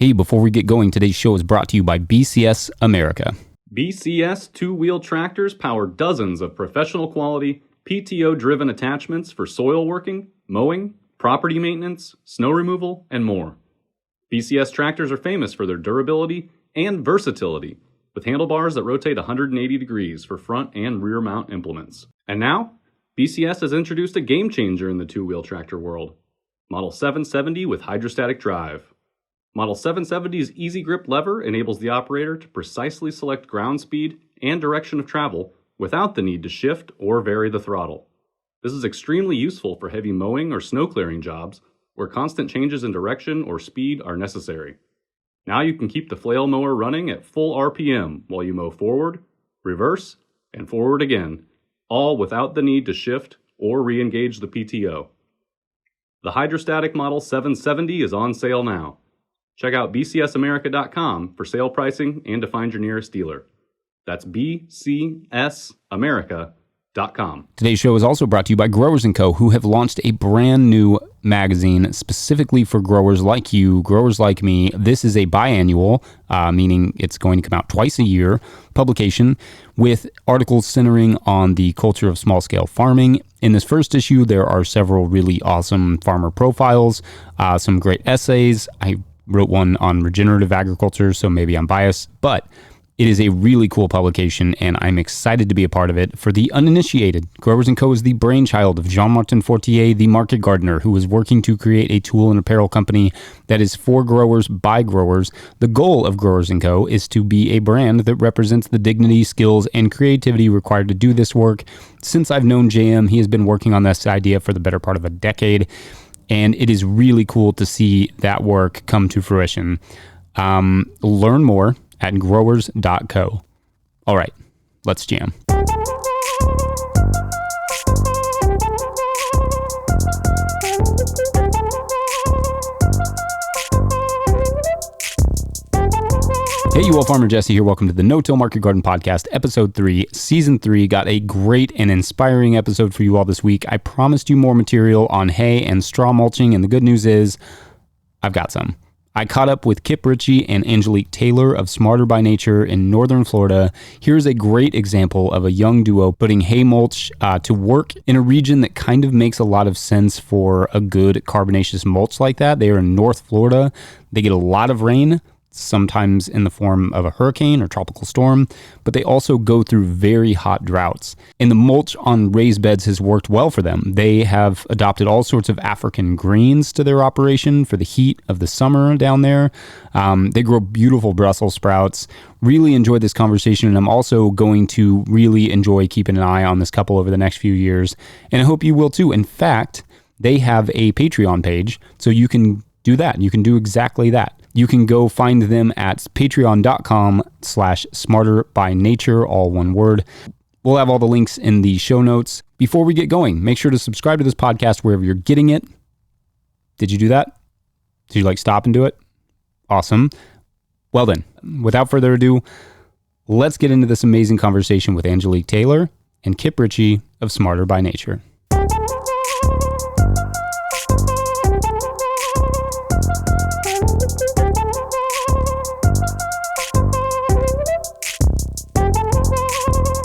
Hey, before we get going, today's show is brought to you by BCS America. BCS two-wheel tractors power dozens of professional quality, PTO-driven attachments for soil working, mowing, property maintenance, snow removal, and more. BCS tractors are famous for their durability and versatility, with handlebars that rotate 180 degrees for front and rear mount implements. And now, BCS has introduced a game changer in the two-wheel tractor world, Model 770 with hydrostatic drive. Model 770's easy grip lever enables the operator to precisely select ground speed and direction of travel without the need to shift or vary the throttle. This is extremely useful for heavy mowing or snow clearing jobs where constant changes in direction or speed are necessary. Now you can keep the flail mower running at full RPM while you mow forward, reverse, and forward again, all without the need to shift or re-engage the PTO. The hydrostatic Model 770 is on sale now. Check out bcsamerica.com for sale pricing and to find your nearest dealer. That's bcsamerica.com. Today's show is also brought to you by Growers & Co., who have launched a brand new magazine specifically for growers like you, growers like me. This is a biannual, meaning it's going to come out twice a year, publication with articles centering on the culture of small-scale farming. In this first issue, there are several really awesome farmer profiles, some great essays. I wrote one on regenerative agriculture, so maybe I'm biased, but it is a really cool publication, and I'm excited to be a part of it. For the uninitiated, Growers & Co. is the brainchild of Jean-Martin Fortier, the market gardener, who is working to create a tool and apparel company that is for growers by growers. The goal of Growers & Co. is to be a brand that represents the dignity, skills, and creativity required to do this work. Since I've known JM, he has been working on this idea for the better part of a decade, and it is really cool to see that work come to fruition. Learn more at growers.co. All right, let's jam. Hey, you all, Farmer Jesse here. Welcome to the No-Till Market Garden Podcast, Episode 3, Season 3. Got a great and inspiring episode for you all this week. I promised you more material on hay and straw mulching, and the good news is I've got some. I caught up with Kip Ritchie and Angelique Taylor of Smarter by Nature in northern Florida. Here's a great example of a young duo putting hay mulch to work in a region that kind of makes a lot of sense for a good carbonaceous mulch like that. They are in North Florida. They get a lot of rain, sometimes in the form of a hurricane or tropical storm, but they also go through very hot droughts. And the mulch on raised beds has worked well for them. They have adopted all sorts of African greens to their operation for the heat of the summer down there. They grow beautiful Brussels sprouts. Really enjoyed this conversation, and I'm also going to really enjoy keeping an eye on this couple over the next few years, and I hope you will too. In fact, they have a Patreon page, so you can do that. You can do exactly that. You can go find them at patreon.com/smarterbynature, all one word. We'll have all the links in the show notes. Before we get going, make sure to subscribe to this podcast wherever you're getting it. Did you do that? Did you stop and do it? Awesome. Well then, without further ado, let's get into this amazing conversation with Angelique Taylor and Kip Ritchie of Smarter by Nature.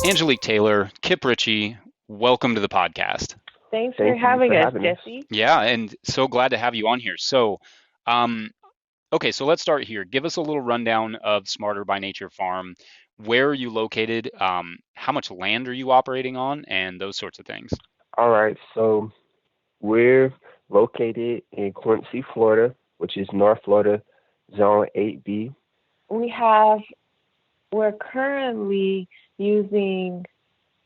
Angelique Taylor, Kip Ritchie, welcome to the podcast. Thanks for having us, Jesse. Yeah, and so glad to have you on here. So, okay, so let's start here. Give us a little rundown of Smarter by Nature Farm. Where are you located? How much land are you operating on? And those sorts of things. All right, so we're located in Quincy, Florida, which is North Florida, Zone 8B. We're currently using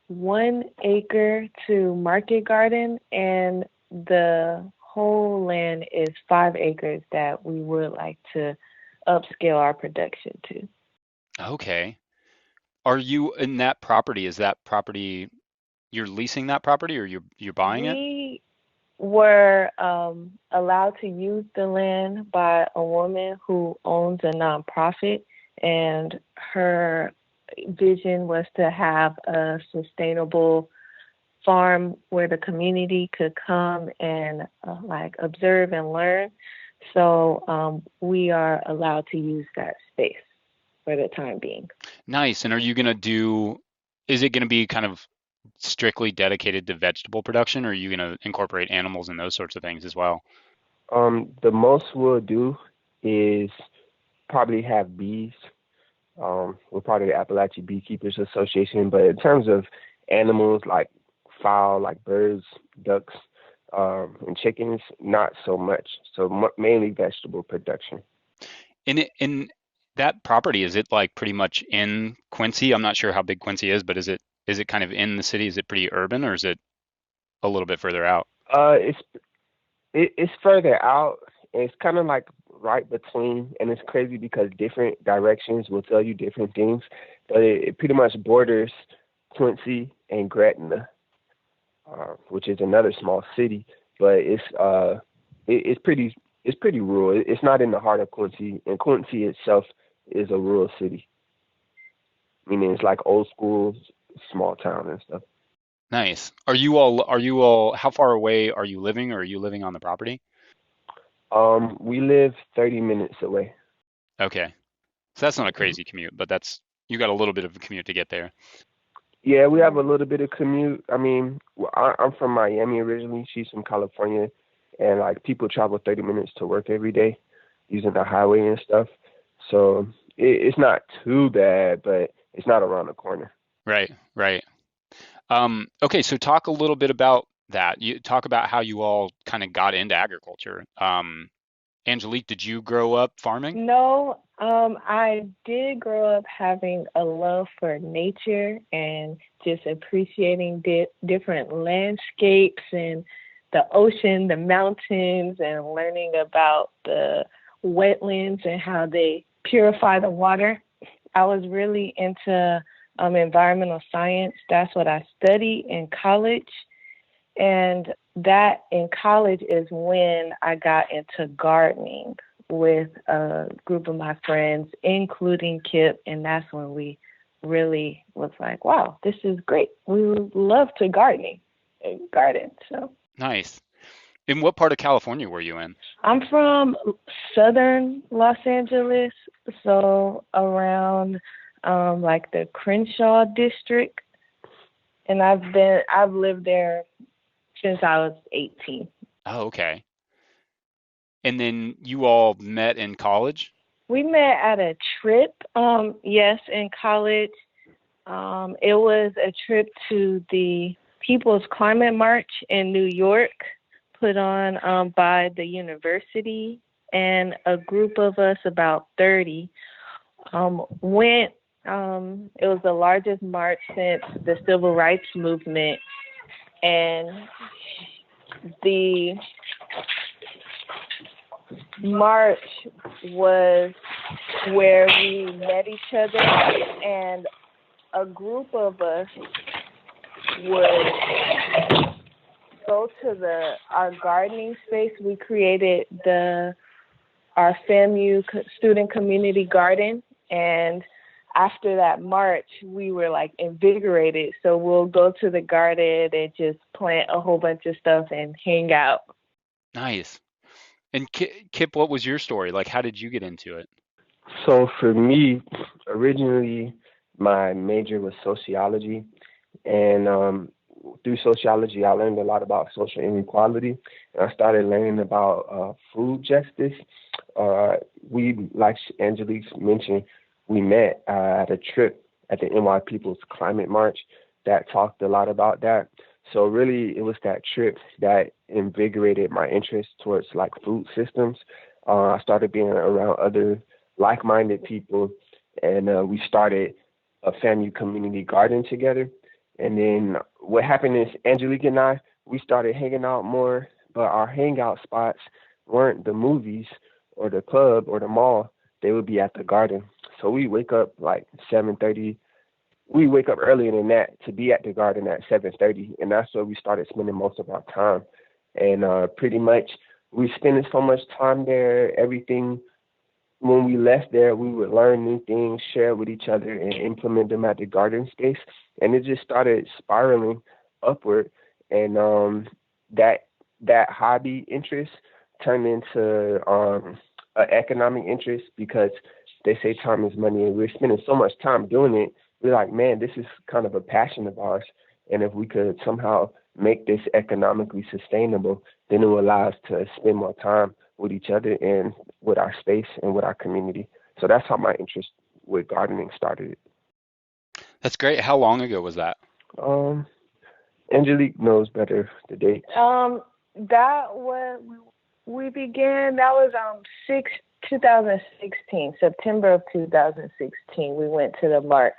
1 acre to market garden, and the whole land is 5 acres that we would like to upscale our production to. Okay. Are you in that property? Is that property, you're leasing that property or you're buying it? We were allowed to use the land by a woman who owns a nonprofit, and her vision was to have a sustainable farm where the community could come and observe and learn. So we are allowed to use that space for the time being. Nice. And are you going to is it going to be kind of strictly dedicated to vegetable production, or are you going to incorporate animals and those sorts of things as well? The most we'll do is probably have bees. We're part of the Appalachian Beekeepers Association, but in terms of animals like fowl, like birds, ducks, and chickens, not so much. So mainly vegetable production. In that property, is it like pretty much in Quincy? I'm not sure how big Quincy is, but is it kind of in the city? Is it pretty urban, or is it a little bit further out? It's it's further out. It's kind of like right between, and it's crazy because different directions will tell you different things. But it pretty much borders Quincy and Gretna, which is another small city. But it's pretty rural. It's not in the heart of Quincy, and Quincy itself is a rural city. Meaning it's like old school, small town and stuff. Nice. Are you all how far away are you living, or are you living on the property? We live 30 minutes away. Okay. So that's not a crazy commute, but you got a little bit of a commute to get there. Yeah, we have a little bit of commute. I mean, I'm from Miami originally. She's from California, and like people travel 30 minutes to work every day using the highway and stuff. So it's not too bad, but it's not around the corner. Right, right. Okay, so talk a little bit about that. You talk about how you all kind of got into agriculture. Angelique, did you grow up farming? No, I did grow up having a love for nature and just appreciating different landscapes and the ocean, the mountains, and learning about the wetlands and how they purify the water. I was really into environmental science. That's what I studied in college. And that in college is when I got into gardening with a group of my friends, including Kip. And that's when we really was like, wow, this is great. We would love to garden. So Nice. In what part of California were you in? I'm from southern Los Angeles, so around like the Crenshaw district. And I've lived there since I was 18. Oh, okay. And then you all met in college? We met at a trip, yes, in college. It was a trip to the People's Climate March in New York, put on by the university, and a group of us, about 30, went. It was the largest march since the Civil Rights Movement, and the march was where we met each other, and a group of us would go to our gardening space. We created our FAMU student community garden, and after that march, we were like invigorated. So we'll go to the garden and just plant a whole bunch of stuff and hang out. Nice. And Kip, what was your story? Like, how did you get into it? So for me, originally my major was sociology, and through sociology, I learned a lot about social inequality, and I started learning about food justice. Like Angelique mentioned, we met at a trip at the NY People's Climate March that talked a lot about that. So really, it was that trip that invigorated my interest towards like food systems. I started being around other like-minded people, and we started a family community garden together. And then what happened is Angelique and we started hanging out more, but our hangout spots weren't the movies or the club or the mall. They would be at the garden. So we wake up like 7:30. We wake up earlier than that to be at the garden at 7:30, and that's where we started spending most of our time. And pretty much we spending so much time there. Everything when we left there, we would learn new things, share with each other, and implement them at the garden space. And it just started spiraling upward. And that hobby interest turned into an economic interest because they say time is money, and we're spending so much time doing it. We're like, man, this is kind of a passion of ours, and if we could somehow make this economically sustainable, then it will allow us to spend more time with each other and with our space and with our community. So that's how my interest with gardening started. That's great. How long ago was that? Um, Angelique knows better the date. That was we began. That was 2016, September of 2016. We went to the march,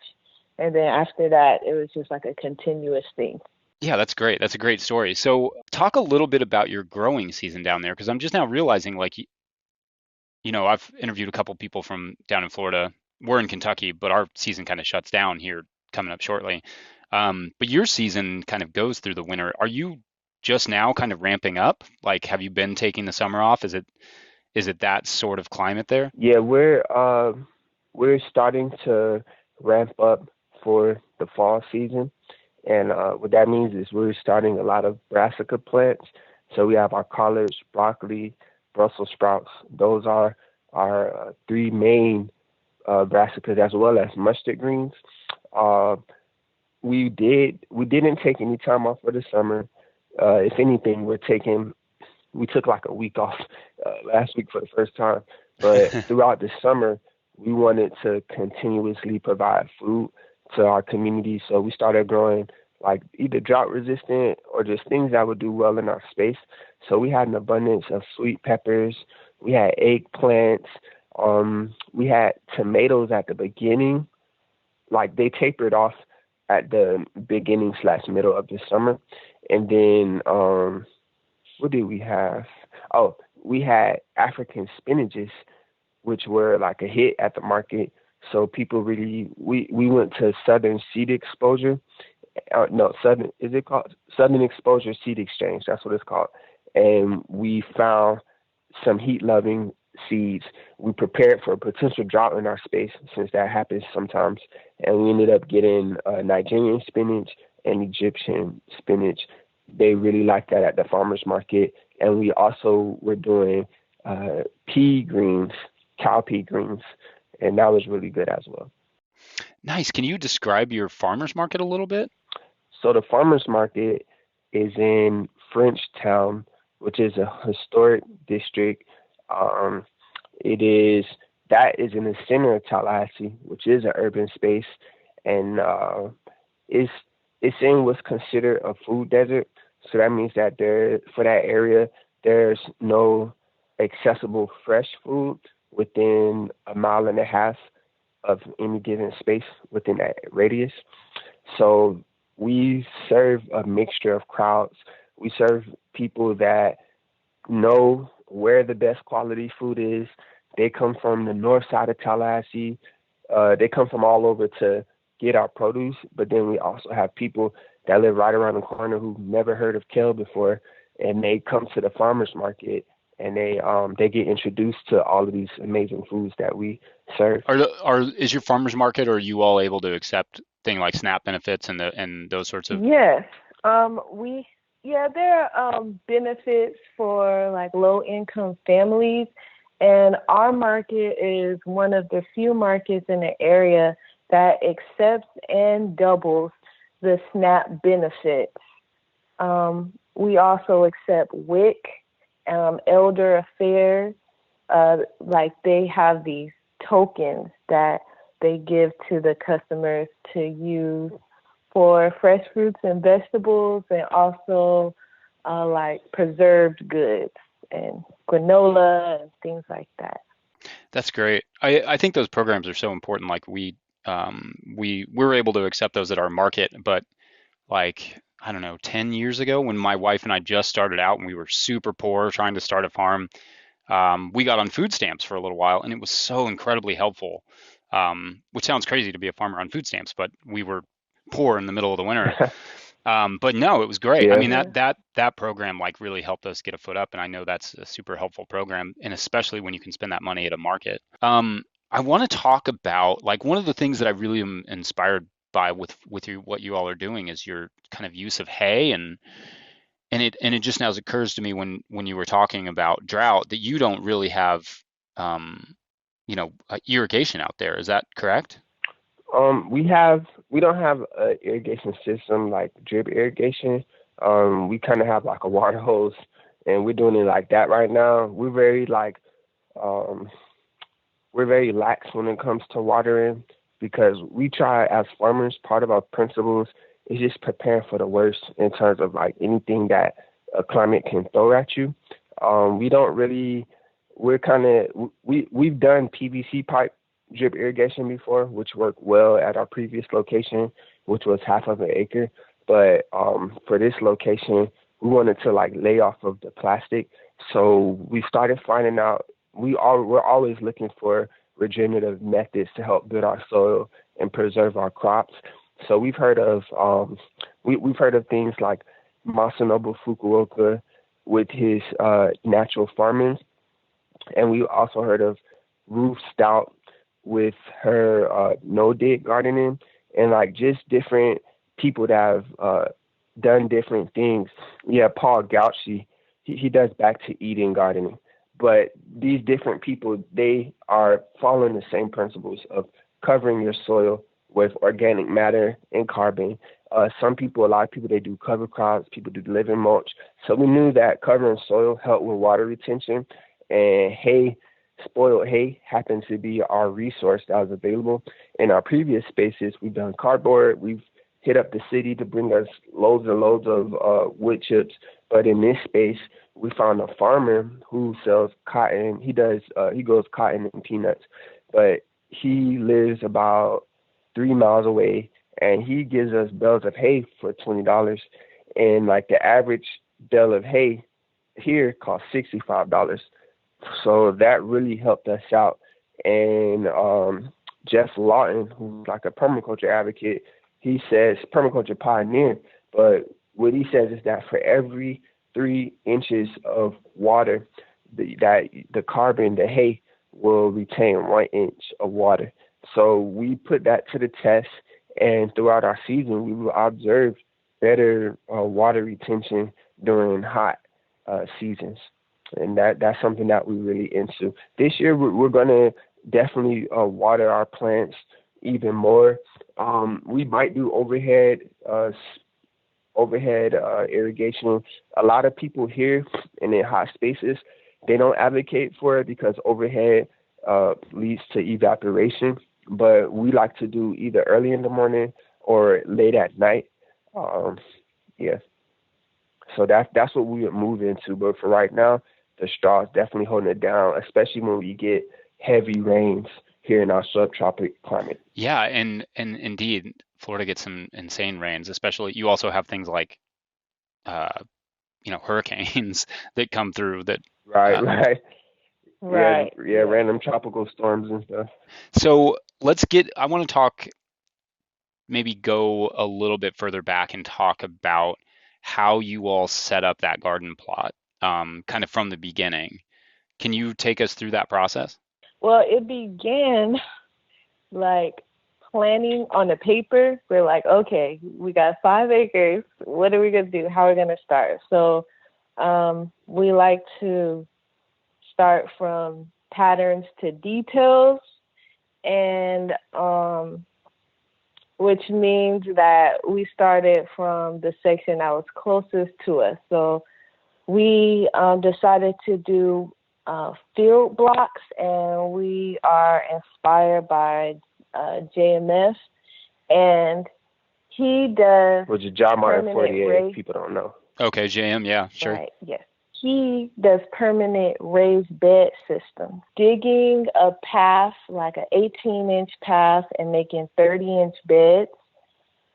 and then after that, it was just like a continuous thing. Yeah, that's great. That's a great story. So talk a little bit about your growing season down there, because I'm just now realizing, like, I've interviewed a couple people from down in Florida. We're in Kentucky, but our season kind of shuts down here coming up shortly. But your season kind of goes through the winter. Are you just now kind of ramping up? Like, have you been taking the summer off? Is it that sort of climate there? Yeah, we're starting to ramp up for the fall season, and what that means is we're starting a lot of brassica plants. So we have our collards, broccoli, Brussels sprouts. Those are our three main brassicas, as well as mustard greens. Uh, we didn't take any time off for the summer. If anything, we took like a week off last week for the first time. But throughout the summer, we wanted to continuously provide food to our community. So we started growing like either drought resistant or just things that would do well in our space. So we had an abundance of sweet peppers. We had eggplants. We had tomatoes at the beginning. Like they tapered off at the beginning / middle of the summer. And then what did we have? Oh, we had African spinaches, which were like a hit at the market. So people really, we went to Southern Seed Exposure. No, Southern, is it called Southern Exposure Seed Exchange? That's what it's called. And we found some heat-loving seeds. We prepared for a potential drought in our space, since that happens sometimes. And we ended up getting Nigerian spinach and Egyptian spinach. They really liked that at the farmer's market. And we also were doing pea greens, cowpea greens, and that was really good as well. Nice. Can you describe your farmer's market a little bit? So the farmer's market is in Frenchtown, which is a historic district. Um, that is in the center of Tallahassee, which is an urban space, and it's in what's considered a food desert. So that means that for that area, there's no accessible fresh food within a mile and a half of any given space within that radius. So we serve a mixture of crowds. We serve people that know where the best quality food is. They come from the north side of Tallahassee. They come from all over to get our produce. But then we also have people that live right around the corner who've never heard of kale before, and they come to the farmers market and they get introduced to all of these amazing foods that we serve. Is your farmers market, or are you all able to accept things like SNAP benefits and those sorts of? Yes. There are benefits for like low income families, and our market is one of the few markets in the area that accepts and doubles the SNAP benefits. We also accept WIC, Elder Affairs. Like they have these tokens that they give to the customers to use for fresh fruits and vegetables, and also like preserved goods and granola and things like that. That's great. I think those programs are so important. Like we were able to accept those at our market, but like, I don't know, 10 years ago when my wife and I just started out and we were super poor trying to start a farm, we got on food stamps for a little while, and it was so incredibly helpful, which sounds crazy to be a farmer on food stamps, but we were poor in the middle of the winter. But no, it was great. Yeah. I mean, that program like really helped us get a foot up, and I know that's a super helpful program, and especially when you can spend that money at a market. I want to talk about, like, one of the things that I really am inspired by with what you all are doing is your kind of use of hay, and And it just now occurs to me when you were talking about drought that you don't really have irrigation out there. Is that correct? We don't have a irrigation system like drip irrigation. We kind of have like a water hose, and we're doing it like that right now. Um, we're very lax when it comes to watering because we try as farmers. Part of our principles is just preparing for the worst in terms of like anything that a climate can throw at you. We don't really. We're kind of we've done PVC pipe drip irrigation before, which worked well at our previous location, which was half of an acre. But for this location, we wanted to like lay off of the plastic. So we started finding out we're always looking for regenerative methods to help build our soil and preserve our crops. So we've heard of we've heard of things like Masanobu Fukuoka with his natural farming, and we also heard of Ruth Stout with her no-dig gardening, and like just different people that have done different things. Yeah, Paul Gauchi, he does back to Eden gardening. But these different people, they are following the same principles of covering your soil with organic matter and carbon. A lot of people, they do cover crops, people do living mulch. So we knew that covering soil helped with water retention, and spoiled hay happens to be our resource that was available. In our previous spaces, we've done cardboard. We've hit up the city to bring us loads and loads of wood chips. But in this space, we found a farmer who sells cotton. He grows cotton and peanuts, but he lives about 3 miles away, and he gives us bales of hay for $20. And like the average bale of hay here costs $65. So that really helped us out. And Jeff Lawton, who's like a permaculture advocate, he says permaculture pioneer, but what he says is that for every 3 inches of water, the carbon, the hay will retain 1 inch of water. So we put that to the test, and throughout our season, we will observe better water retention during hot seasons. And that's something that we're really into. This year, we're going to definitely water our plants even more. We might do overhead irrigation. A lot of people here and in hot spaces, they don't advocate for it because overhead leads to evaporation. But we like to do either early in the morning or late at night. Yeah. So that's what we would move into. But for right now, the straw is definitely holding it down, especially when we get heavy rains here in our subtropic climate. Yeah, and indeed, Florida gets some insane rains. Especially, you also have things like, hurricanes that come through. That Right. Right. Yeah, random tropical storms and stuff. So I want to maybe go a little bit further back and talk about how you all set up that garden plot, kind of from the beginning. Can you take us through that process? Well, it began like planning on the paper. We're like, okay, we got 5 acres. What are we going to do? How are we going to start? So we like to start from patterns to details, and which means that we started from the section that was closest to us. So we decided to do field blocks, and we are inspired by JMS, and he does. Which is John Martin Fortier, if people don't know. Okay, JM, yeah, sure. Right, yes. He does permanent raised bed systems, digging a path, like an 18-inch path, and making 30-inch beds.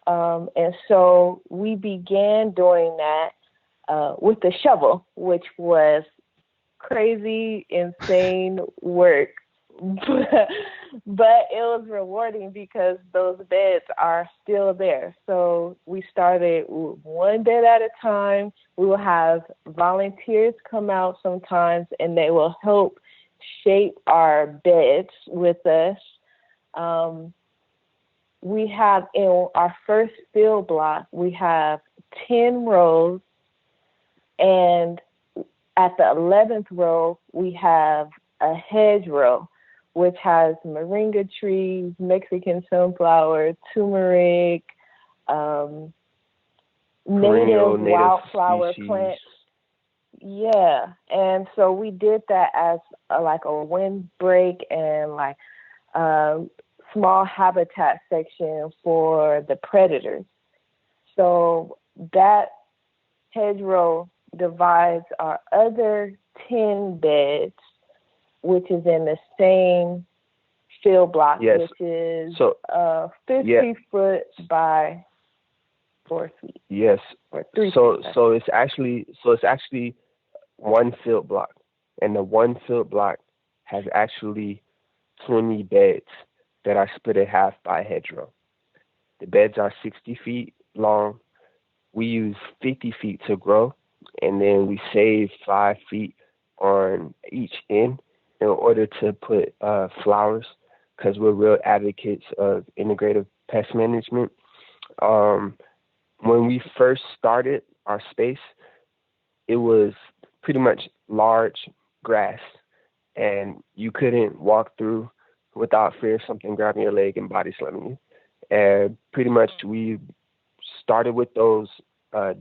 And so we began doing that with a shovel, which was crazy, insane work. But it was rewarding because those beds are still there. So we started one bed at a time. We will have volunteers come out sometimes, and they will help shape our beds with us. We have in our first field block, we have 10 rows And at the 11th row, we have a hedgerow, which has moringa trees, Mexican sunflower, turmeric, native wildflower plants. Yeah. And so we did that as a windbreak and like small habitat section for the predators. So that hedgerow divides our other 10 beds, which is in the same field block, which is 50 foot by 4 feet. Yes. Or 3 feet. So it's actually one field block, and the one field block has actually 20 beds that are split in half by hedgerow. The beds are 60 feet long. We use 50 feet to grow, and then we save 5 feet on each end in order to put flowers, because we're real advocates of integrative pest management. When we first started our space, it was pretty much large grass, and you couldn't walk through without fear of something grabbing your leg and body slamming you. And pretty much we started with those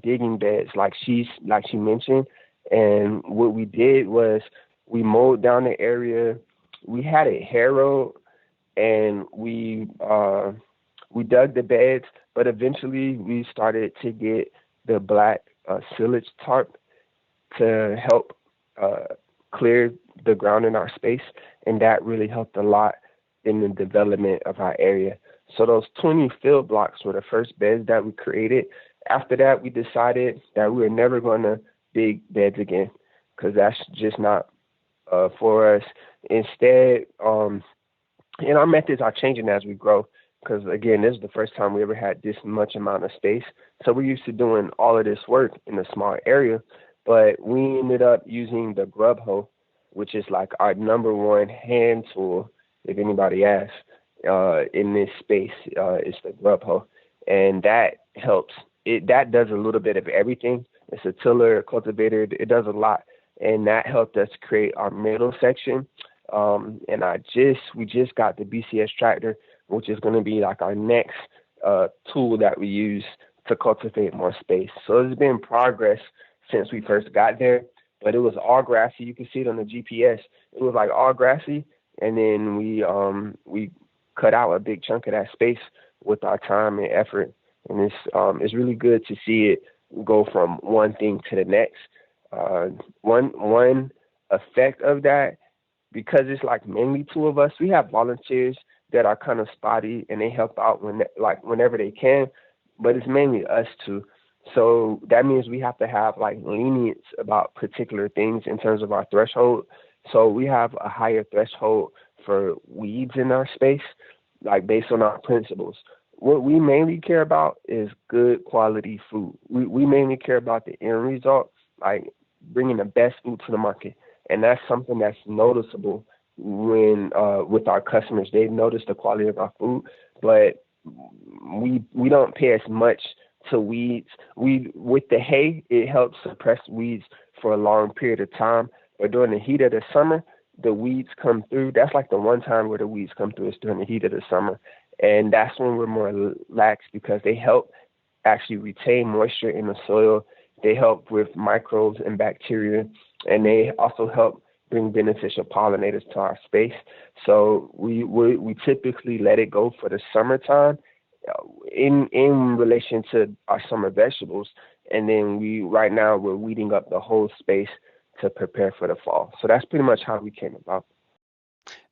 digging beds like she mentioned. And what we did was we mowed down the area. We had it harrowed, and we dug the beds, but eventually we started to get the black silage tarp to help clear the ground in our space, and that really helped a lot in the development of our area. So those 20 field blocks were the first beds that we created. After that, we decided that we were never going to dig beds again, because that's just not for us. Instead, and our methods are changing as we grow, because again, this is the first time we ever had this much amount of space. So we're used to doing all of this work in a small area, but we ended up using the grub hoe, which is like our number one hand tool, if anybody asks, in this space, is the grub hoe. And that helps. That does a little bit of everything. It's a tiller, a cultivator. It does a lot. And that helped us create our middle section. And we just got the BCS tractor, which is going to be like our next tool that we use to cultivate more space. So there's been progress since we first got there, but it was all grassy. You can see it on the GPS. It was like all grassy, and then we cut out a big chunk of that space with our time and effort. And it's really good to see it go from one thing to the next. One effect of that, because it's like mainly two of us, we have volunteers that are kind of spotty and they help out whenever they can, but it's mainly us two. So that means we have to have like lenience about particular things in terms of our threshold. So we have a higher threshold for weeds in our space, like based on our principles. What we mainly care about is good quality food. We mainly care about the end result, like bringing the best food to the market. And that's something that's noticeable when with our customers. They notice the quality of our food, but we don't pay as much to weeds. With the hay, it helps suppress weeds for a long period of time. But during the heat of the summer, the weeds come through. That's like the one time where the weeds come through is during the heat of the summer. And that's when we're more lax, because they help actually retain moisture in the soil. They help with microbes and bacteria, and they also help bring beneficial pollinators to our space. So we typically let it go for the summertime in relation to our summer vegetables. And then right now we're weeding up the whole space to prepare for the fall. So that's pretty much how we came about.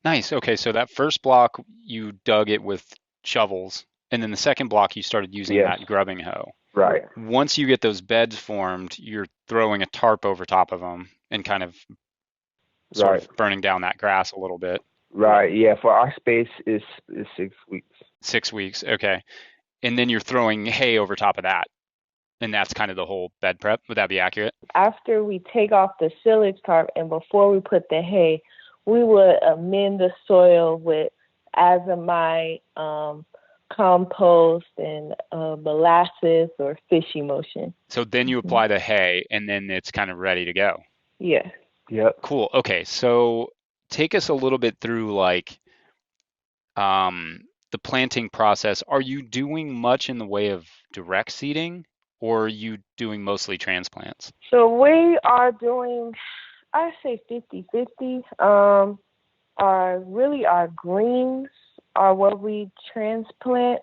Nice. Okay, so that first block, you dug it with shovels, and then the second block, you started using that grubbing hoe. Right. Once you get those beds formed, you're throwing a tarp over top of them and kind of sort of burning down that grass a little bit. Right. Yeah. For our space, is 6 weeks. 6 weeks. Okay. And then you're throwing hay over top of that. And that's kind of the whole bed prep. Would that be accurate? After we take off the silage tarp and before we put the hay, we would amend the soil with azomite, compost and molasses or fish emulsion. So then you apply the hay, and then it's kind of ready to go. Yes. Yep. Cool. Okay, so take us a little bit through like the planting process. Are you doing much in the way of direct seeding, or are you doing mostly transplants? So we are doing, I say 50-50. Our greens are what we transplant.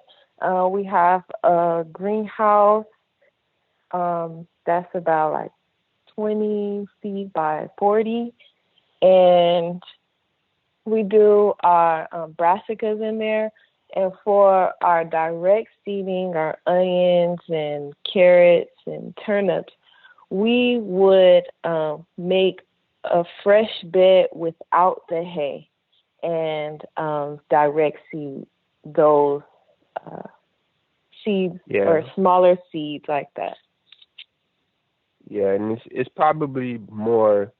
We have a greenhouse that's about like 20 feet by 40, and we do our brassicas in there. And for our direct seeding, our onions and carrots and turnips, we would make a fresh bed without the hay and direct seed those seeds or smaller seeds like that. Yeah, and it's probably more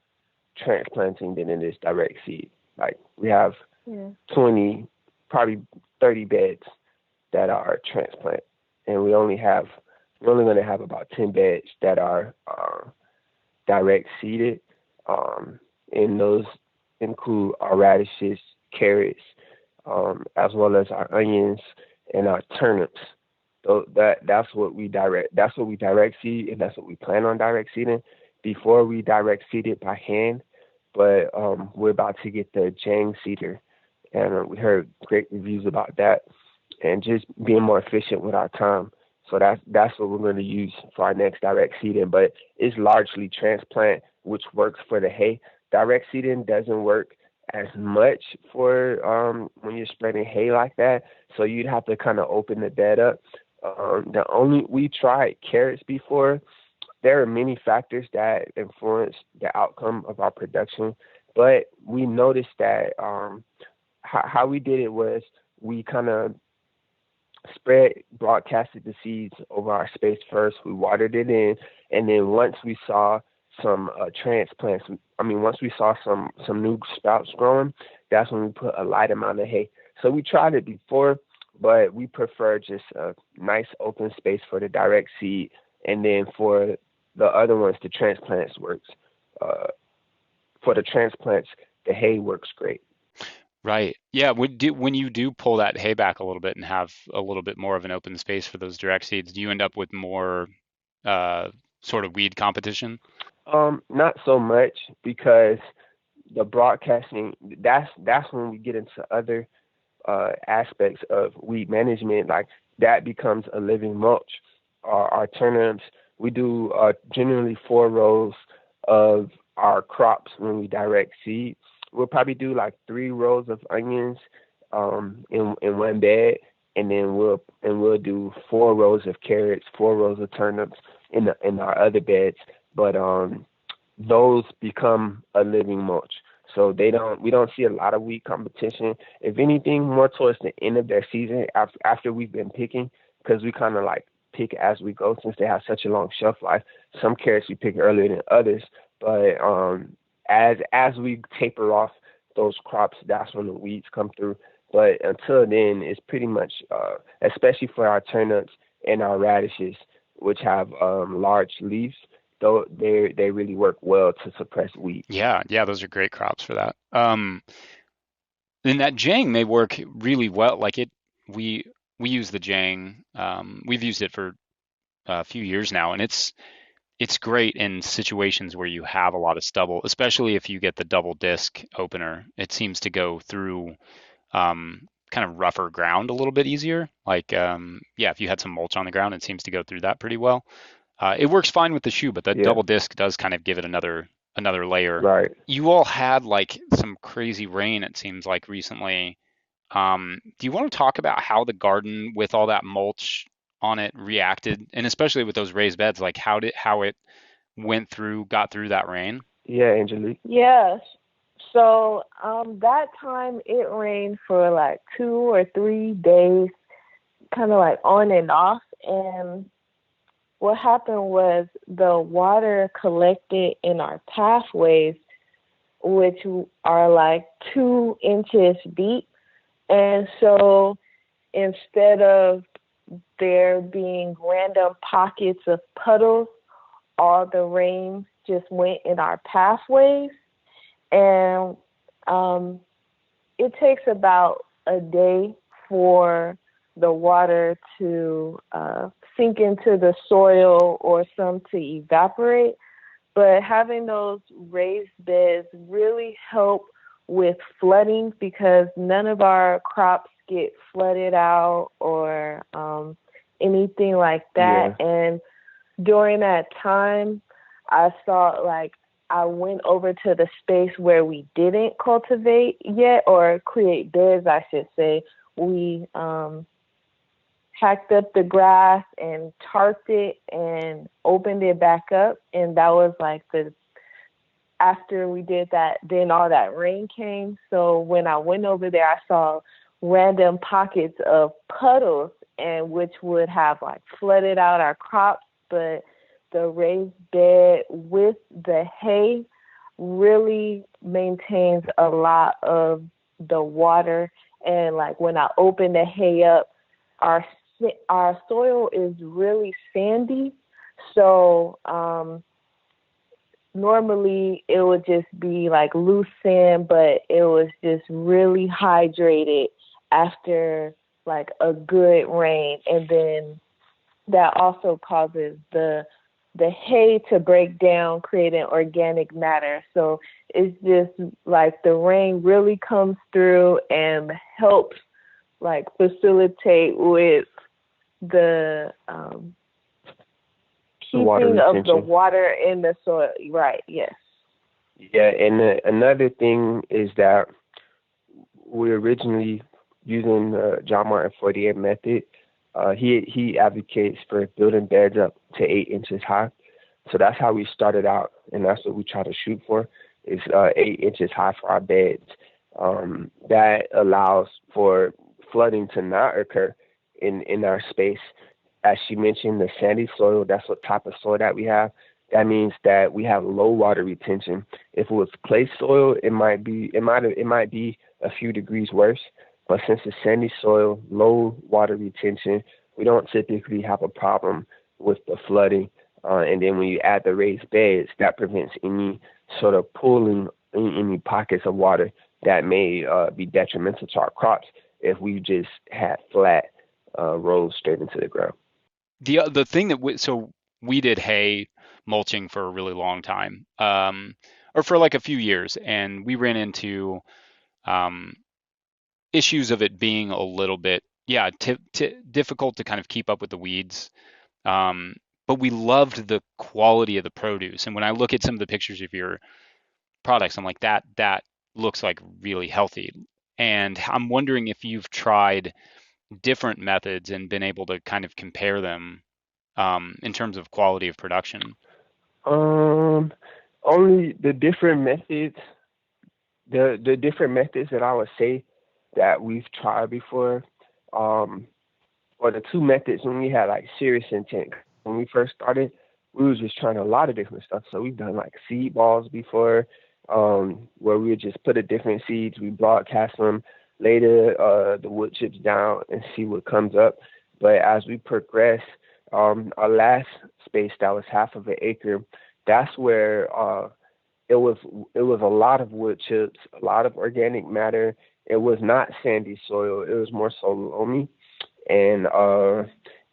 transplanting than it is direct seed. Like we have 20, probably 30 beds that are transplant, and we're only going to have about 10 beds that are direct seeded. And those include our radishes, carrots, as well as our onions and our turnips. So that's what we direct. That's what we direct seed, and that's what we plan on direct seeding. Before we direct seed it by hand, but we're about to get the Jang seeder, and we heard great reviews about that, and just being more efficient with our time. So that's what we're going to use for our next direct seeding. But it's largely transplant, which works for the hay. Direct seeding doesn't work as much for when you're spreading hay like that. So you'd have to kind of open the bed up. We tried carrots before. There are many factors that influence the outcome of our production, but we noticed that how we did it was we kind of broadcasted the seeds over our space first. We watered it in, and then once we saw some transplants, once we saw some new sprouts growing, that's when we put a light amount of hay. So we tried it before, but we prefer just a nice open space for the direct seed, and then for the other ones, the transplants works. For the transplants, the hay works great. Right. Yeah. When you do pull that hay back a little bit and have a little bit more of an open space for those direct seeds, do you end up with more sort of weed competition? Not so much, because the broadcasting, that's when we get into other aspects of weed management. Like that becomes a living mulch. Our turnips, we do generally 4 rows of our crops when we direct seed. We'll probably do like 3 rows of onions in one bed, and then we'll do 4 rows of carrots, 4 rows of turnips in our other beds. But those become a living mulch. So we don't see a lot of weed competition. If anything, more towards the end of their season, after we've been picking, because we kind of like pick as we go since they have such a long shelf life. Some carrots we pick earlier than others, but as we taper off those crops, that's when the weeds come through. But until then, it's pretty much, especially for our turnips and our radishes, which have large leaves, though they really work well to suppress weeds. Yeah, those are great crops for that. Then that Jang may work really well. Like we use the Jang. We've used it for a few years now, and it's great in situations where you have a lot of stubble, especially if you get the double disc opener. It seems to go through kind of rougher ground a little bit easier. Like, if you had some mulch on the ground, it seems to go through that pretty well. It works fine with the shoe, but that double disc does kind of give it another layer. Right. You all had like some crazy rain, it seems like recently. Do you want to talk about how the garden with all that mulch on it reacted, and especially with those raised beds, like how it got through that rain? Yeah, Angelique. Yes. So that time it rained for like 2 or 3 days, kind of like on and off. And what happened was the water collected in our pathways, which are like 2 inches deep. And so instead of there being random pockets of puddles, all the rain just went in our pathways. And it takes about a day for the water to sink into the soil or some to evaporate. But having those raised beds really help with flooding because none of our crops get flooded out or anything like that. Yeah. And during that time, I saw I went over to the space where we didn't cultivate yet or create beds, I should say. We hacked up the grass and tarped it and opened it back up. And that was after we did that, then all that rain came. So when I went over there, I saw random pockets of puddles and which would have flooded out our crops. But the raised bed with the hay really maintains a lot of the water. And when I open the hay up, our soil is really sandy. So normally it would just be loose sand, but it was just really hydrated after a good rain. And then that also causes the hay to break down, creating organic matter. So it's just the rain really comes through and helps facilitate with the keeping of the water in the soil. Right, yes. Yeah, and another thing is that we're originally using the John Martin Fortier method. He advocates for building beds up to 8 inches high. So that's how we started out, and that's what we try to shoot for, is 8 inches high for our beds. That allows for flooding to not occur in our space. As she mentioned, the sandy soil, that's what type of soil that we have. That means that we have low water retention. If it was clay soil, it might be a few degrees worse. But since it's sandy soil, low water retention, we don't typically have a problem with the flooding. And then when you add the raised beds, that prevents any sort of pooling in any pockets of water that may be detrimental to our crops if we just had flat rows straight into the ground. The thing that we did hay mulching for a really long time, or for a few years, and we ran into issues of it being a little bit, difficult to kind of keep up with the weeds. But we loved the quality of the produce. And when I look at some of the pictures of your products, I'm like, that looks like really healthy. And I'm wondering if you've tried different methods and been able to kind of compare them in terms of quality of production. Only the different methods, the different methods that I would say that we've tried before, or the two methods when we had serious intent. When we first started, we was just trying a lot of different stuff. So we've done seed balls before, where we would just put a different seeds, we broadcast them, later the wood chips down and see what comes up. But as we progress, our last space that was half of an acre, that's where it was a lot of wood chips, a lot of organic matter. It was not sandy soil. It was more so loamy. And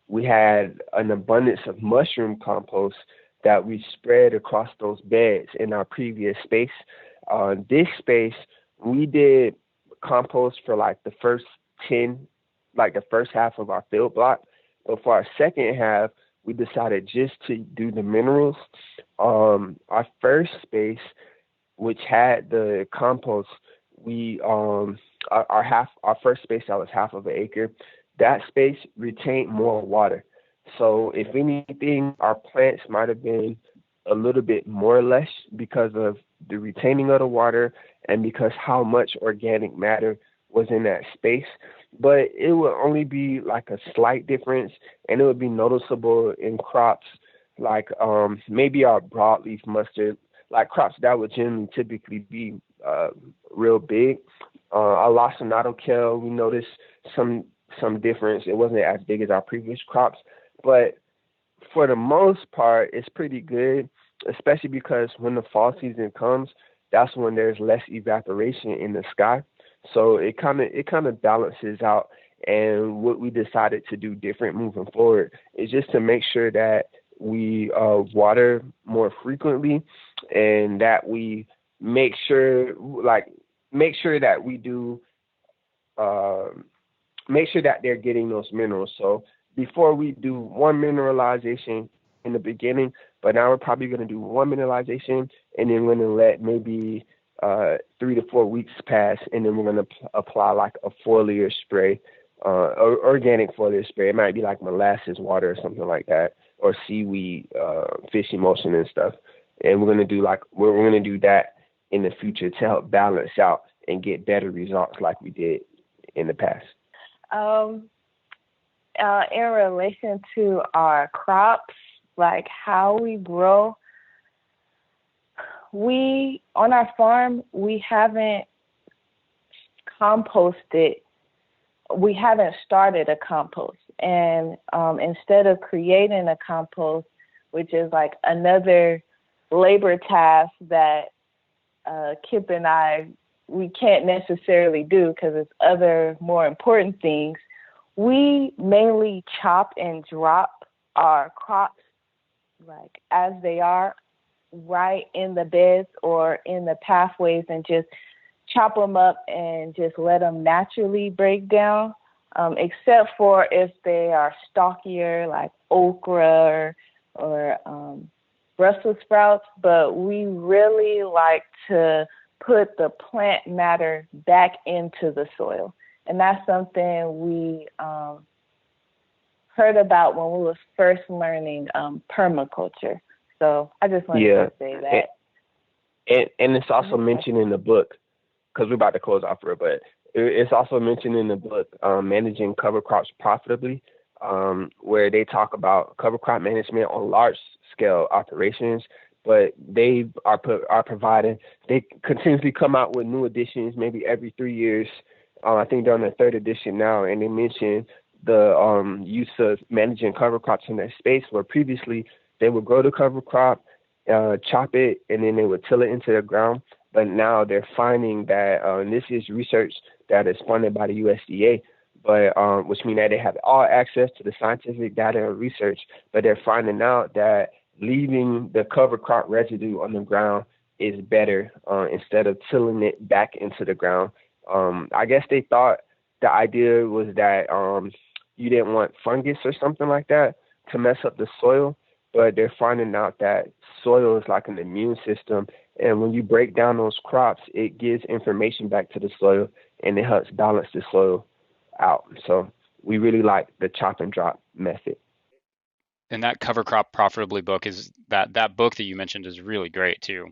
we had an abundance of mushroom compost that we spread across those beds in our previous space. This space, we did compost for the first half of our field block. But for our second half, we decided just to do the minerals. Our first space, which had the compost, our first space that was half of an acre, that space retained more water. So if anything, our plants might have been a little bit more lush because of the retaining of the water and because how much organic matter was in that space. But it would only be a slight difference, and it would be noticeable in crops maybe our broadleaf mustard, crops that would generally typically be real big. Our lacinato kale, we noticed some some difference. It wasn't as big as our previous crops, but for the most part, it's pretty good, especially because when the fall season comes, that's when there's less evaporation in the sky. So it kind of balances out. And what we decided to do different moving forward is just to make sure that we water more frequently, and that we make sure that we do make sure that they're getting those minerals. So before we do one mineralization in the beginning, but now we're probably going to do one mineralization, and then we're going to let maybe 3 to 4 weeks pass, and then we're going to apply like a foliar spray, or organic foliar spray. It might be like molasses water or something like that, or seaweed, fish emulsion and stuff. And we're going to do that in the future to help balance out and get better results like we did in the past. In relation to our crops, like how we grow, on our farm, we haven't composted. We haven't started a compost. And instead of creating a compost, which is like another labor task that Kip and I, we can't necessarily do because it's other more important things, we mainly chop and drop our crops like as they are, right in the beds or in the pathways, and just chop them up and just let them naturally break down, except for if they are stockier like okra or Brussels sprouts. But we really like to put the plant matter back into the soil. And that's something we heard about when we were first learning permaculture. So I just wanted to say that. And it's also mentioned in the book, because we're about to close off here, but it's also mentioned in the book, Managing Cover Crops Profitably, where they talk about cover crop management on large scale operations, but they are providing, they continuously come out with new editions, maybe every 3 years. I think they're on their third edition now, and they mention the use of managing cover crops in that space, where previously they would grow the cover crop, chop it, and then they would till it into the ground. But now they're finding that, and this is research that is funded by the USDA, but which means that they have all access to the scientific data and research, but they're finding out that leaving the cover crop residue on the ground is better instead of tilling it back into the ground. I guess they thought the idea was that you didn't want fungus or something like that to mess up the soil, but they're finding out that soil is like an immune system, and when you break down those crops, it gives information back to the soil, and it helps balance the soil out. So we really like the chop and drop method. And that Cover Crop Profitably book is that book that you mentioned is really great too.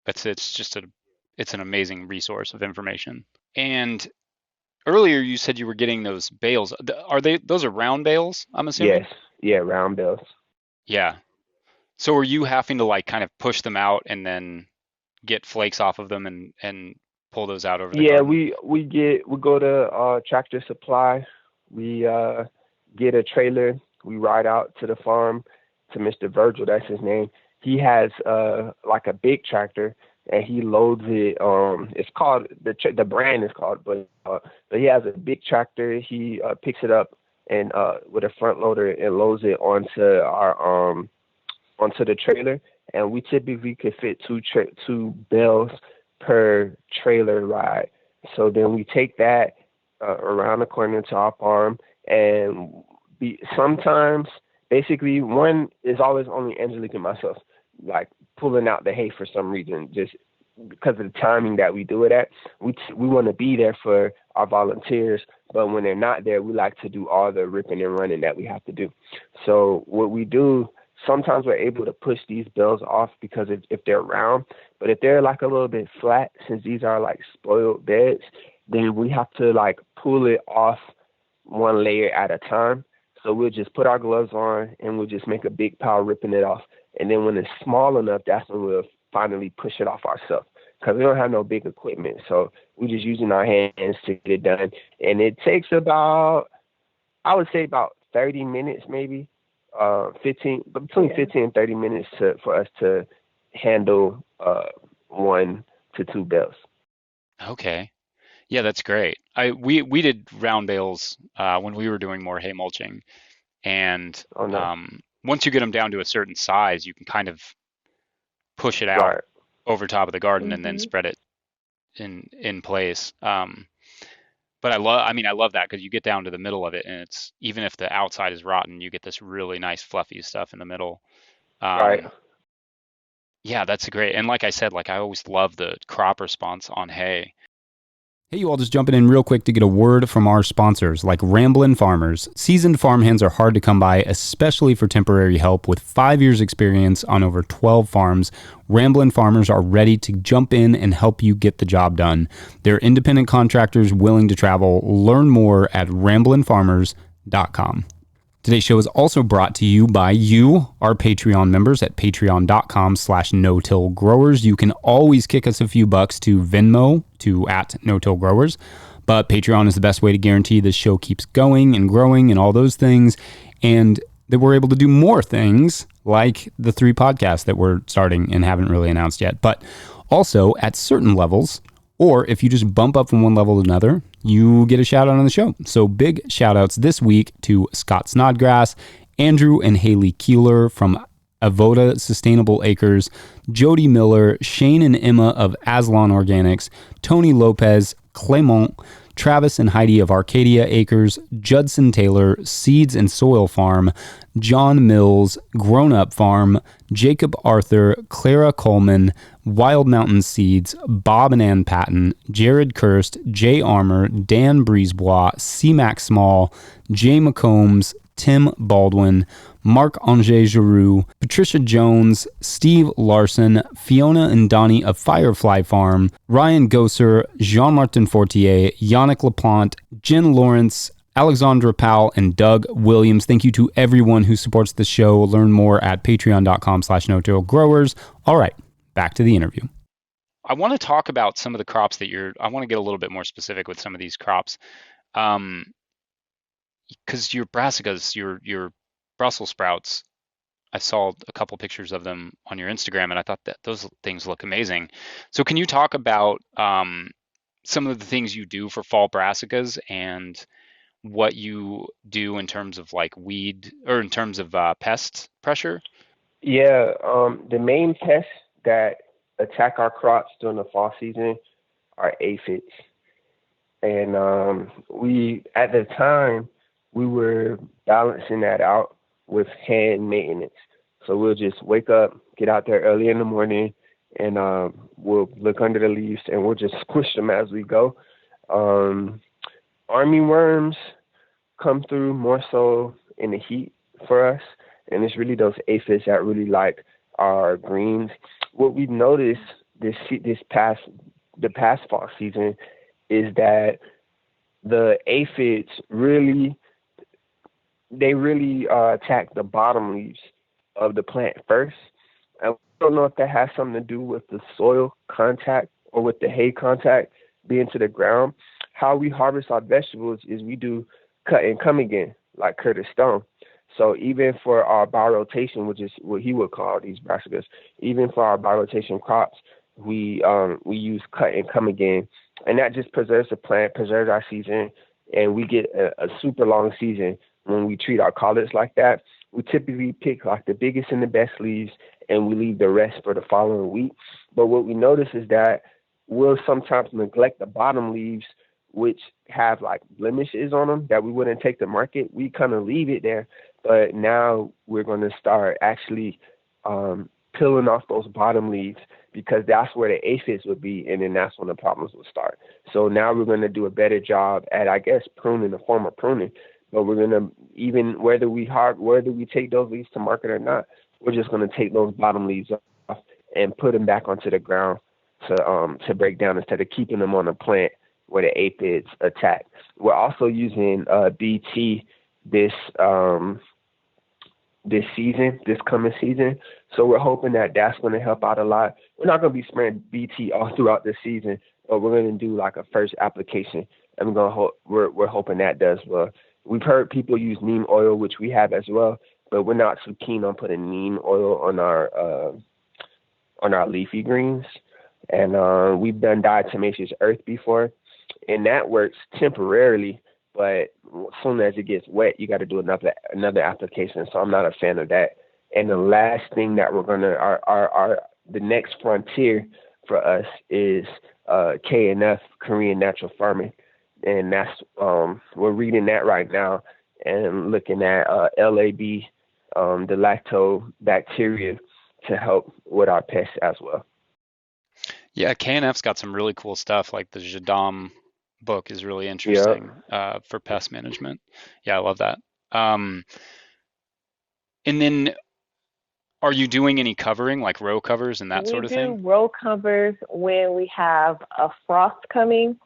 It's an amazing resource of information. And earlier you said you were getting those bales. Those are round bales, I'm assuming? Yes. Yeah, round bales. Yeah. So are you having to like kind of push them out and then get flakes off of them and pull those out over the garden? we go to Tractor Supply. We get a trailer. We ride out to the farm to Mr. Virgil, that's his name. He has like a big tractor, and he loads it. It's called the brand is called, but he has a big tractor. He picks it up and with a front loader and loads it onto the trailer. And we typically could fit two bales per trailer ride. So then we take that around the corner to our farm, and sometimes basically one is always only Angelique and myself, like pulling out the hay for some reason, just because of the timing that we do it at. We want to be there for our volunteers, but when they're not there, we like to do all the ripping and running that we have to do. So what we do, sometimes we're able to push these bales off because if they're round, but if they're like a little bit flat, since these are like spoiled beds, then we have to like pull it off one layer at a time. So we'll just put our gloves on and we'll just make a big pile ripping it off. And then when it's small enough, that's when we'll finally push it off ourselves. because we don't have no big equipment. So we're just using our hands to get it done. And it takes about, I would say about 30 minutes, maybe, 15 and 30 minutes for us to handle 1 to 2 bales. Okay. Yeah, that's great. We did round bales when we were doing more hay mulching, and Oh, no. once you get them down to a certain size, you can kind of push it out Right. over top of the garden and then Mhm. spread it in place. But I love that because you get down to the middle of it, and it's even if the outside is rotten, you get this really nice fluffy stuff in the middle. Right. Yeah, that's great. And like I said, like I always love the crop response on hay. Hey, you all, just jumping in real quick to get a word from our sponsors, like Ramblin' Farmers. Seasoned farmhands are hard to come by, especially for temporary help. With 5 years experience on over 12 farms, Ramblin' Farmers are ready to jump in and help you get the job done. They're independent contractors willing to travel. Learn more at ramblinfarmers.com. Today's show is also brought to you by you, our Patreon members at patreon.com/no-till-growers. You can always kick us a few bucks to Venmo to @no-till-growers, but Patreon is the best way to guarantee this show keeps going and growing and all those things, and that we're able to do more things like the 3 podcasts that we're starting and haven't really announced yet. But also at certain levels, or if you just bump up from one level to another, you get a shout out on the show. So big shout outs this week to Scott Snodgrass, Andrew and Haley Keeler from Avoda Sustainable Acres, Jody Miller, Shane and Emma of Aslan Organics, Tony Lopez, Clement, Travis and Heidi of Arcadia Acres, Judson Taylor, Seeds and Soil Farm, John Mills, Grown Up Farm, Jacob Arthur, Clara Coleman, Wild Mountain Seeds, Bob and Ann Patton, Jared Kirst, Jay Armour, Dan Brisebois, C-Mac Small, Jay McCombs, Tim Baldwin, Marc-André Giroux, Patricia Jones, Steve Larson, Fiona and Donnie of Firefly Farm, Ryan Gosser, Jean-Martin Fortier, Yannick Laplante, Jen Lawrence, Alexandra Powell, and Doug Williams. Thank you to everyone who supports the show. Learn more at patreon.com/no-till-growers. All right, back to the interview. I want to talk about some of the crops that I want to get a little bit more specific with some of these crops. Because your brassicas, your Brussels sprouts, I saw a couple pictures of them on your Instagram, and I thought that those things look amazing. So can you talk about some of the things you do for fall brassicas and what you do in terms of like weed or in terms of pest pressure? Yeah, the main pests that attack our crops during the fall season are aphids. And at the time, we were balancing that out with hand maintenance. So we'll just wake up, get out there early in the morning, and we'll look under the leaves and we'll just squish them as we go. Army worms come through more so in the heat for us, and it's really those aphids that really like our greens. What we've noticed the past fall season is that the aphids really attack the bottom leaves of the plant first. And we don't know if that has something to do with the soil contact or with the hay contact being to the ground. How we harvest our vegetables is we do cut and come again, like Curtis Stone. So even for our birotation, which is what he would call these brassicas, even for our birotation crops, we use cut and come again, and that just preserves the plant, preserves our season, and we get a super long season when we treat our collards like that. We typically pick like the biggest and the best leaves, and we leave the rest for the following week. But what we notice is that we'll sometimes neglect the bottom leaves, which have like blemishes on them that we wouldn't take to market. We kind of leave it there, but now we're going to start actually peeling off those bottom leaves, because that's where the aphids would be, and then that's when the problems will start. So now we're going to do a better job at, I guess, pruning, a form of pruning. But we're going to, even whether we take those leaves to market or not, we're just going to take those bottom leaves off and put them back onto the ground to break down instead of keeping them on the plant where the aphids attack. We're also using BT, this this coming season. So we're hoping that that's going to help out a lot. We're not going to be spraying BT all throughout the season, but we're going to do like a first application, and we're hoping that does well. We've heard people use neem oil, which we have as well, but we're not so keen on putting neem oil on our leafy greens. And we've done diatomaceous earth before, and that works temporarily, but as soon as it gets wet, you got to do another application. So I'm not a fan of that. And the last thing that we're gonna the next frontier for us is KNF, Korean natural farming, and that's we're reading that right now and looking at LAB, the lactobacteria, to help with our pests as well. Yeah, KNF's got some really cool stuff. Like the Jadam book is really interesting for pest management. Yeah, I love that. And then are you doing any covering, like row covers and that sort of thing? We do row covers when we have a frost coming.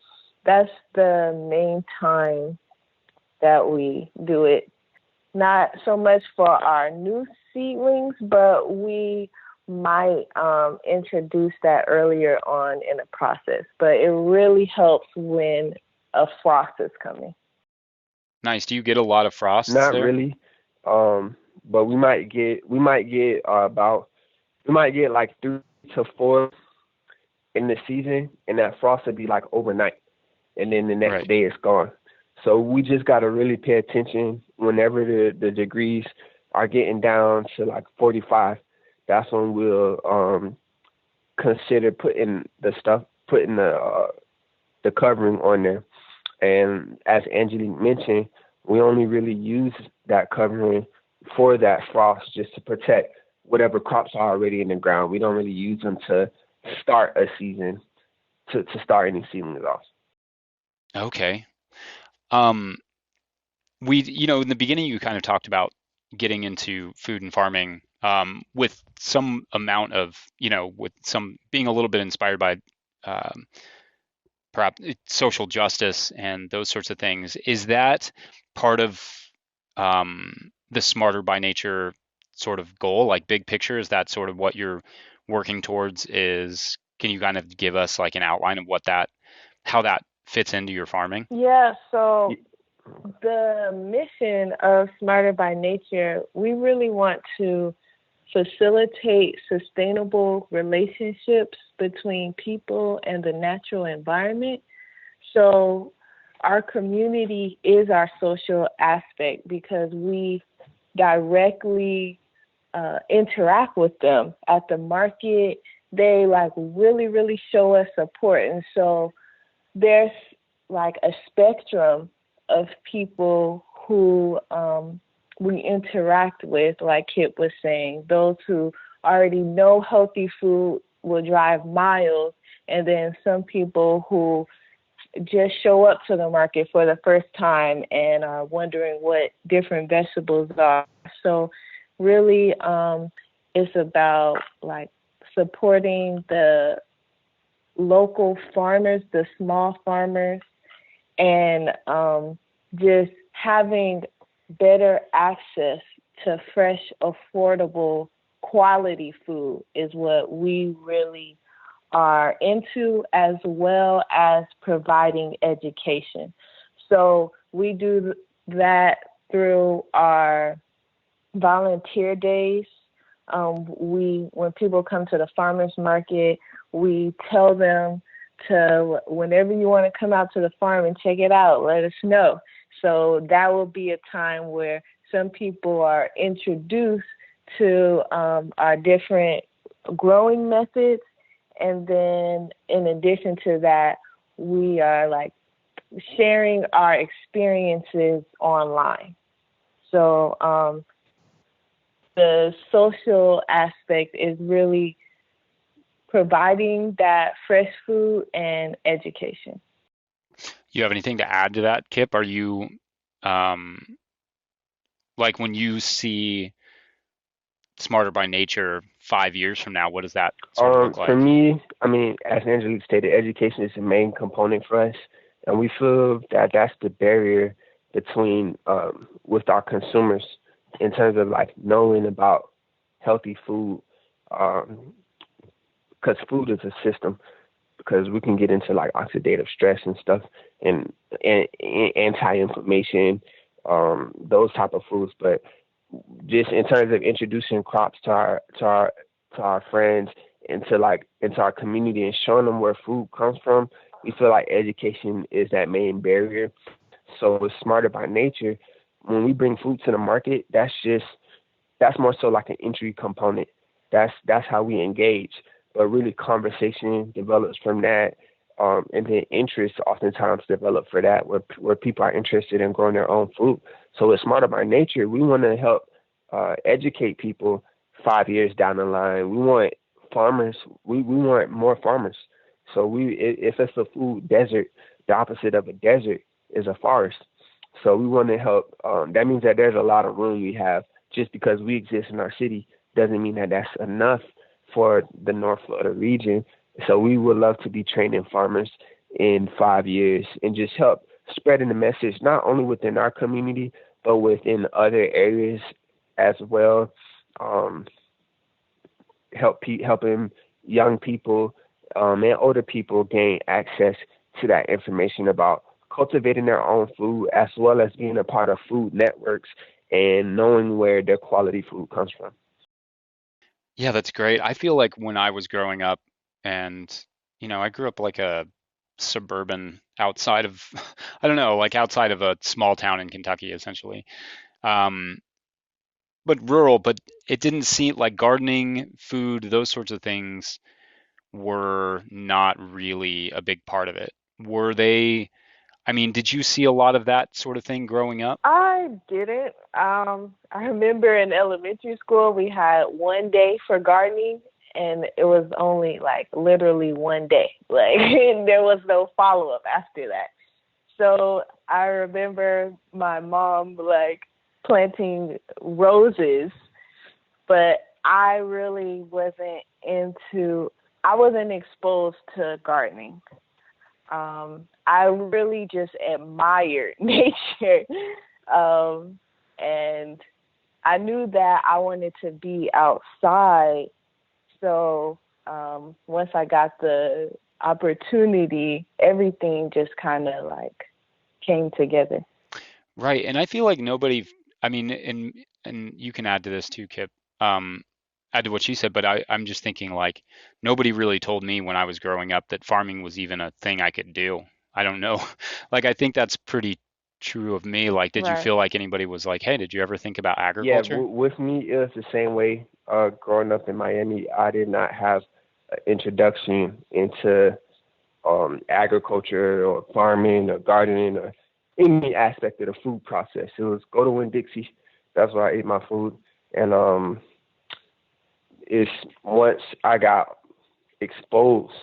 That's the main time that we do it. Not so much for our new seedlings, but we might introduce that earlier on in the process. But it really helps when a frost is coming. Nice. Do you get a lot of frosts Not there? really, but we might get like 3 to 4 in the season, and that frost would be like overnight, and then the next day it's gone. So we just got to really pay attention whenever the degrees are getting down to like 45. That's when we'll consider putting the covering on there. And as Angelique mentioned, we only really use that covering for that frost just to protect whatever crops are already in the ground. We don't really use them to start a season, to start any seedlings off. Okay. In the beginning, you kind of talked about getting into food and farming with some amount of, with some being a little bit inspired by perhaps social justice and those sorts of things. Is that part of the Smarter by Nature sort of goal, like big picture? Is that sort of what you're working towards? Can you kind of give us like an outline of how that fits into your farming? Yeah, so the mission of Smarter by Nature, we really want to facilitate sustainable relationships between people and the natural environment. So our community is our social aspect because we directly interact with them at the market. They like really, really show us support. And so there's like a spectrum of people who we interact with, like Kip was saying. Those who already know healthy food will drive miles, and then some people who just show up to the market for the first time and are wondering what different vegetables are. So really it's about like supporting the local farmers, the small farmers, and just having better access to fresh, affordable, quality food is what we really are into, as well as providing education. So we do that through our volunteer days. When people come to the farmers market, we tell them to, whenever you want to come out to the farm and check it out, let us know. So that will be a time where some people are introduced to our different growing methods. And then in addition to that, we are like sharing our experiences online. So the social aspect is really providing that fresh food and education. You have anything to add to that, Kip? Are you like when you see Smarter by Nature 5 years from now, what does that sort of look like? For me, I mean, as Angelique stated, education is the main component for us, and we feel that that's the barrier between with our consumers in terms of like knowing about healthy food, because food is a system. Because we can get into like oxidative stress and stuff, and anti-inflammation, those type of foods. But just in terms of introducing crops to our friends, into our community, and showing them where food comes from, we feel like education is that main barrier. So with Smarter by Nature, when we bring food to the market, that's more so like an entry component. That's how we engage. But really, conversation develops from that, and then interest oftentimes develop for that, where people are interested in growing their own food. So with Smarter by Nature, we want to help educate people 5 years down the line. We want farmers. We want more farmers. So if it's a food desert, the opposite of a desert is a forest. So we want to help. That means that there's a lot of room we have. Just because we exist in our city doesn't mean that that's enough for the North Florida region. So we would love to be training farmers in 5 years and just help spreading the message, not only within our community, but within other areas as well. Helping young people and older people gain access to that information about cultivating their own food, as well as being a part of food networks and knowing where their quality food comes from. Yeah, that's great. I feel like when I was growing up, and I grew up like a suburban outside of, I don't know, like outside of a small town in Kentucky, essentially. Um, but rural, but it didn't seem like gardening, food, those sorts of things were not really a big part of it. Were they, I mean, did you see a lot of that sort of thing growing up? I didn't. I remember in elementary school we had one day for gardening, and it was only like literally one day. Like there was no follow up after that. So I remember my mom like planting roses, but I really wasn't into. I wasn't exposed to gardening. I really just admired nature. And I knew that I wanted to be outside. So once I got the opportunity, everything just kind of like came together. Right. And I feel like nobody, I mean, and you can add to this too, Kip, add to what she said, but I'm just thinking like nobody really told me when I was growing up that farming was even a thing I could do. I don't know. Like, I think that's pretty true of me. Like, did you Right. feel like anybody was like, hey, did you ever think about Yeah, agriculture? with me, it was the same way. Growing up in Miami, I did not have an introduction into agriculture or farming or gardening or any aspect of the food process. It was go to Winn-Dixie. That's where I ate my food. And it's once I got exposed,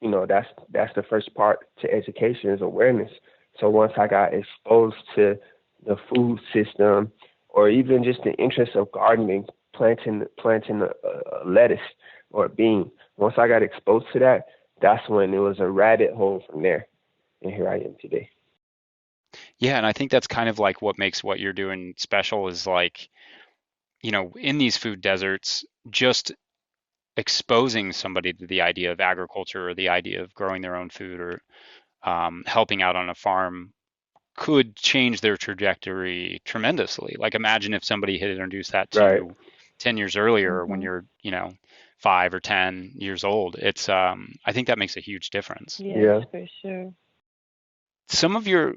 that's the first part to education is awareness. So once I got exposed to the food system, or even just the interest of gardening, planting a lettuce or a bean. Once I got exposed to that, that's when it was a rabbit hole from there, and here I am today. Yeah, and I think that's kind of like what makes what you're doing special is like, in these food deserts, just exposing somebody to the idea of agriculture or the idea of growing their own food or helping out on a farm could change their trajectory tremendously. Like imagine if somebody had introduced that to Right. you 10 years earlier when Mm-hmm. you're, 5 or 10 years old. It's I think that makes a huge difference. Yes, Yeah. for sure.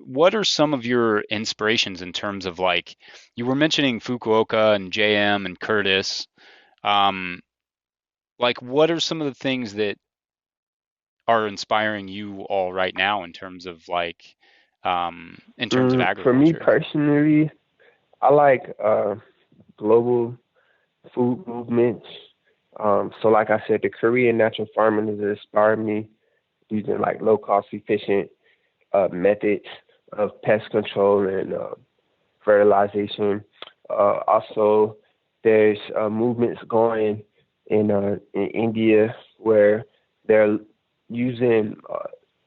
What are some of your inspirations in terms of like you were mentioning Fukuoka and JM and Curtis. Um, like what are some of the things that are inspiring you all right now in terms of like in terms of For me agriculture? personally, I like global food movements. So like I said, the Korean natural farming has inspired me using like low cost, efficient methods of pest control and fertilization. Also, there's movements going in India where they're using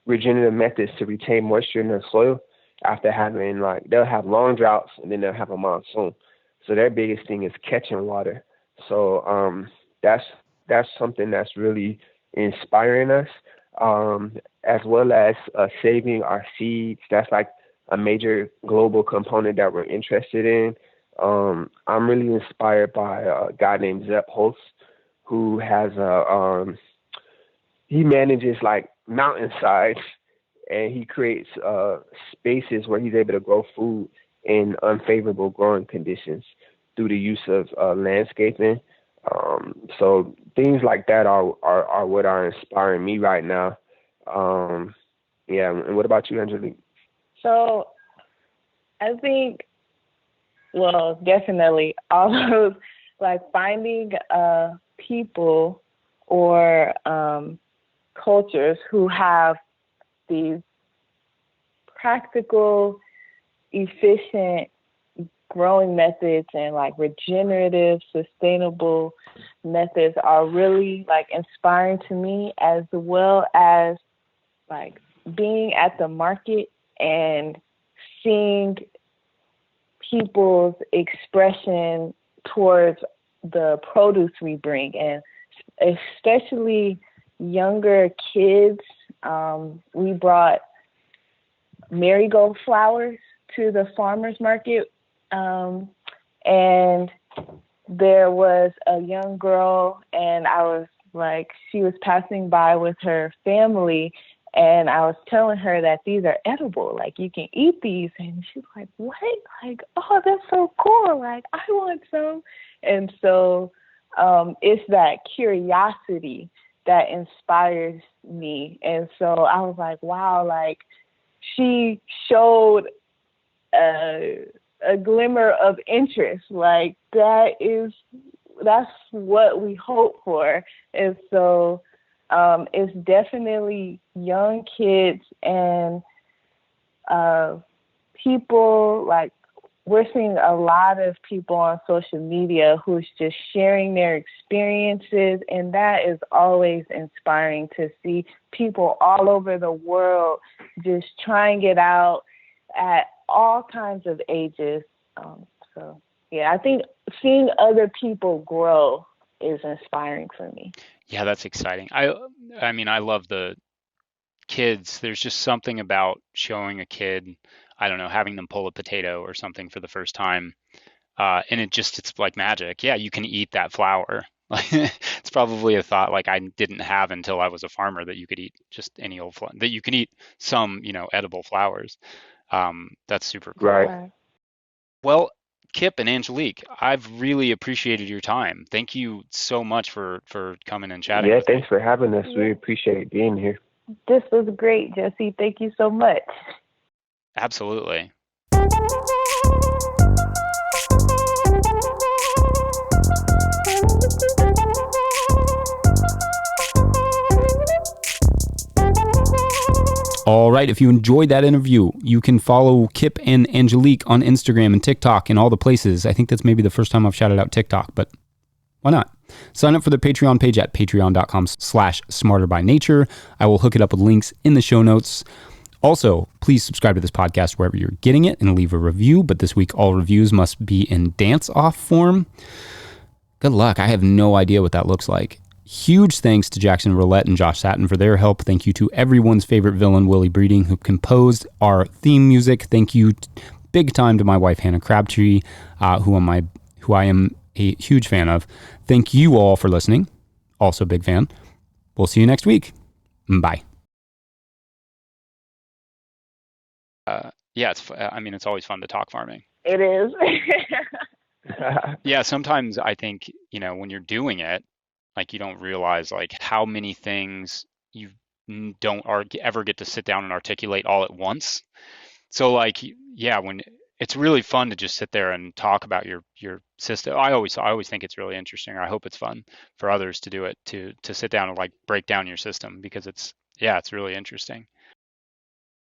regenerative methods to retain moisture in their soil after having they'll have long droughts and then they'll have a monsoon. So their biggest thing is catching water. So that's something that's really inspiring us, as well as saving our seeds. That's like a major global component that we're interested in. I'm really inspired by a guy named Zepp Holst, who has he manages like mountainsides, and he creates spaces where he's able to grow food in unfavorable growing conditions through the use of landscaping. So things like that are what are inspiring me right now. Yeah, and what about you, Angelique? So I think, well, definitely all those, like finding people or cultures who have these practical, efficient growing methods and like regenerative, sustainable methods are really like inspiring to me, as well as like being at the market and seeing people's expression towards the produce we bring, and especially younger kids. We brought marigold flowers to the farmers market, and there was a young girl, and I was like, she was passing by with her family, and I was telling her that these are edible, like you can eat these. And she's like, what? Like, oh, that's so cool. Like, I want some. And so it's that curiosity that inspires me. And so I was like, wow, like she showed a glimmer of interest. Like that's what we hope for. And so it's definitely young kids and people, like we're seeing a lot of people on social media who's just sharing their experiences, and that is always inspiring to see people all over the world just trying it out at all kinds of ages. So yeah, I think seeing other people grow is inspiring for me. Yeah, that's exciting. I mean, I love the kids. There's just something about showing a kid, I don't know, having them pull a potato or something for the first time. And it's like magic. Yeah, you can eat that flower. Like it's probably a thought like I didn't have until I was a farmer, that you could eat just any old flower, that you can eat some, edible flowers. That's super cool. Right. Well, Kip and Angelique, I've really appreciated your time. Thank you so much for coming and chatting Yeah, with me. thanks for having us. We appreciate being here. This was great, Jesse. Thank you so much. Absolutely. All right, if you enjoyed that interview, you can follow Kip and Angelique on Instagram and TikTok and all the places. I think that's maybe the first time I've shouted out TikTok, but why not? Sign up for their Patreon page at patreon.com/smarterbynature. I will hook it up with links in the show notes. Also, please subscribe to this podcast wherever you're getting it and leave a review. But this week, all reviews must be in dance-off form. Good luck. I have no idea what that looks like. Huge thanks to Jackson Roulette and Josh Satin for their help. Thank you to everyone's favorite villain, Willie Breeding, who composed our theme music. Thank you big time to my wife, Hannah Crabtree, who I am a huge fan of. Thank you all for listening. Also big fan. We'll see you next week. Bye. Yeah, it's always fun to talk farming. It is. Yeah, sometimes I think, when you're doing it, like you don't realize like how many things you don't ever get to sit down and articulate all at once. So like, yeah, when it's really fun to just sit there and talk about your system. I always think it's really interesting. I hope it's fun for others to do it, to sit down and like break down your system, because it's really interesting.